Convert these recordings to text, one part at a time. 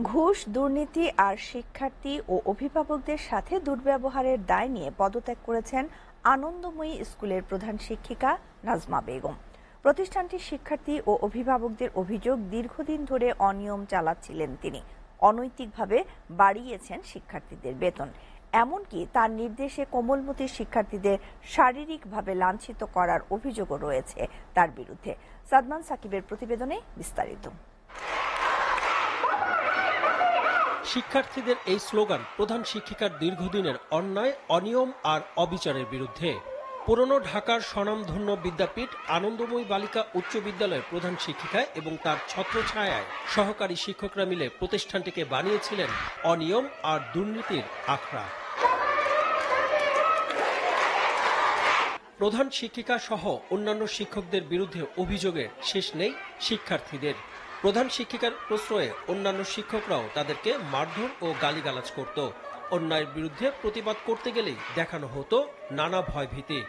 ঘুষ, দুর্নীতি আর শিক্ষার্থী ও অভিভাবকদের সাথে দুর্ব্যবহারের দায় নিয়ে পদত্যাগ করেছেন আনন্দময়ী স্কুলের প্রধান শিক্ষিকা নাজমা বেগম। প্রতিষ্ঠানটির শিক্ষার্থী ও অভিভাবকদের অভিযোগ, দীর্ঘদিন ধরে অনিয়ম চালাচ্ছিলেন তিনি। অনৈতিকভাবে বাড়িয়েছেন শিক্ষার্থীদের বেতন, এমনকি তার নির্দেশে কোমলমতি শিক্ষার্থীদের শারীরিকভাবে লাঞ্ছিত করার অভিযোগও রয়েছে তার বিরুদ্ধে। সাদমান সাকিবের প্রতিবেদনে বিস্তারিত। শিক্ষার্থীদের এই স্লোগান প্রধান শিক্ষিকার দীর্ঘদিনের অন্যায়, অনিয়ম আর অবিচারের বিরুদ্ধে। পুরনো ঢাকার স্বনামধন্য বিদ্যাপীঠ আনন্দময়ী বালিকা উচ্চ বিদ্যালয়ের প্রধান শিক্ষিকা এবং তার ছত্রছায়ায় সহকারী শিক্ষকরা মিলে প্রতিষ্ঠানটিকে বানিয়েছিলেন অনিয়ম আর দুর্নীতির আখড়া। প্রধান শিক্ষিকা সহ অন্যান্য শিক্ষকদের বিরুদ্ধে অভিযোগের শেষ নেই শিক্ষার্থীদের। প্রধান শিক্ষিকার প্রশ্রয়ে অন্যান্য শিক্ষকরাও তাদেরকে মারধর ও গালিগালাজ করত। অন্যায়ের বিরুদ্ধে প্রতিবাদ করতে গেলেই দেখানো হতো নানা ভয়ভীতি।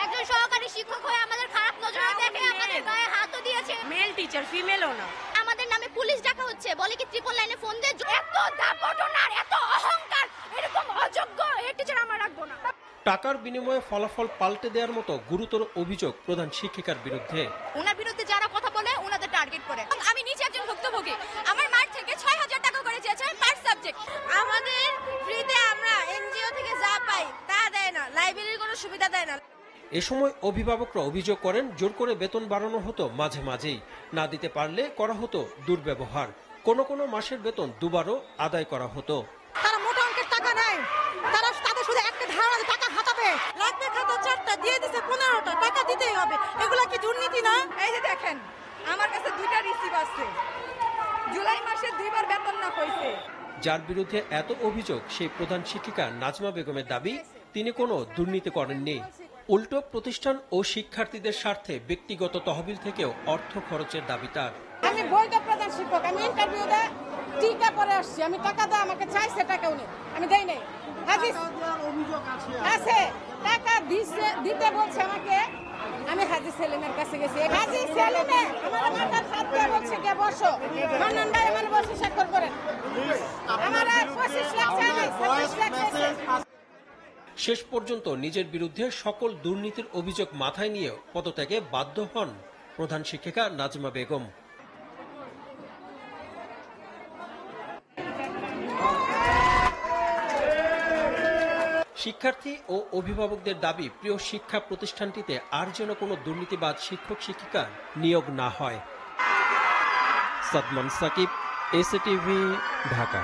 একজন সহকারী শিক্ষক হয়ে আমাদের খারাপ নজরে দেখে, আমাদের গায়ে হাতও দিয়েছে। মেল টিচার, ফিমেলও না। আমাদের নামে পুলিশ ডাকা হচ্ছে, বলে কি ট্রিপল লাইনে ফোন দিয়ে এত দাপটনার, এত অহংকার, এরকম অযোগ্য এই টিচার আমরা রাখবো না। টাকার বিনিময়ে ফলাফল পাল্টে দেওয়ার মতো গুরুতর অভিযোগ প্রধান শিক্ষিকার বিরুদ্ধে। ওনার বিরুদ্ধে যারা কথা বলে ওনাদের টার্গেট করে। আমি নিচে একজন ভুক্তভোগী, আমার মার থেকে ৬০০০ টাকা করে চেয়েছে পার সাবজেক্ট। আমাদের ফ্রিতে আমরা এনজিও থেকে যা পাই তা দেয় না, লাইব্রেরির কোনো সুবিধা দেয় না। এ সময় অভিভাবকরা অভিযোগ করেন, জোর করে বেতন বাড়ানো হতো মাঝে মাঝেই, না দিতে পারলে করা হতো দুর্ব্যবহার। কোনো কোনো মাসের বেতন দুবারও আদায় করা হতো। তারা মোটা অঙ্কের টাকা নেয়, তারা তাদের শুধু একটা ধারণা টাকা হাতাবে, লাগবে খাতা 4টা দিয়ে দিছে 15টা, টাকা দিতেই হবে। এগুলা কি দুর্নীতি না? এই যে দেখেন, আমার কাছে 2টা রিসিভ আছে, জুলাই মাসে 2বার বেতন না হইছে। যার বিরুদ্ধে এত অভিযোগ সেই প্রধান শিক্ষিকা নাজমা বেগমের দাবি, তিনি কোনো দুর্নীতি করেননি। উল্টো প্রতিষ্ঠান ও শিক্ষার্থীদের স্বার্থে ব্যক্তিগত তহবিল থেকেও অর্থ খরচের দাবি তার। আমি বৈধ প্রধান শিক্ষক, আমি ইন্টারভিউ দেয় টিকা পরে আসছি, আমি টাকা দেয় আমাকে চাইছে, টাকা উনি আমি দেই নাই। হাজির আছে, টাকা দিতে বলছে আমাকে। আমি হাজি সেলিমের কাছে গেছি, হাজি সেলিমে আমার মাথার হাত দিয়ে বলছে কে বসো, মান্নান ভাই আমার বসে স্বাক্ষর করেন। আমার 25 লাখ চাই, 26 লাখ চাইছে। শেষ পর্যন্ত নিজের বিরুদ্ধে সকল দুর্নীতির অভিযোগ মাথায় নিয়ে পদত্যাগে বাধ্য হন প্রধান শিক্ষিকা নাজমা বেগম। শিক্ষার্থী ও অভিভাবকদের দাবি, প্রিয় শিক্ষা প্রতিষ্ঠানটিতে আর যেন কোনো দুর্নীতিবাজ শিক্ষক শিক্ষিকা নিয়োগ না হয়। সাদমান সাকিব, এসএটিভি, ঢাকা।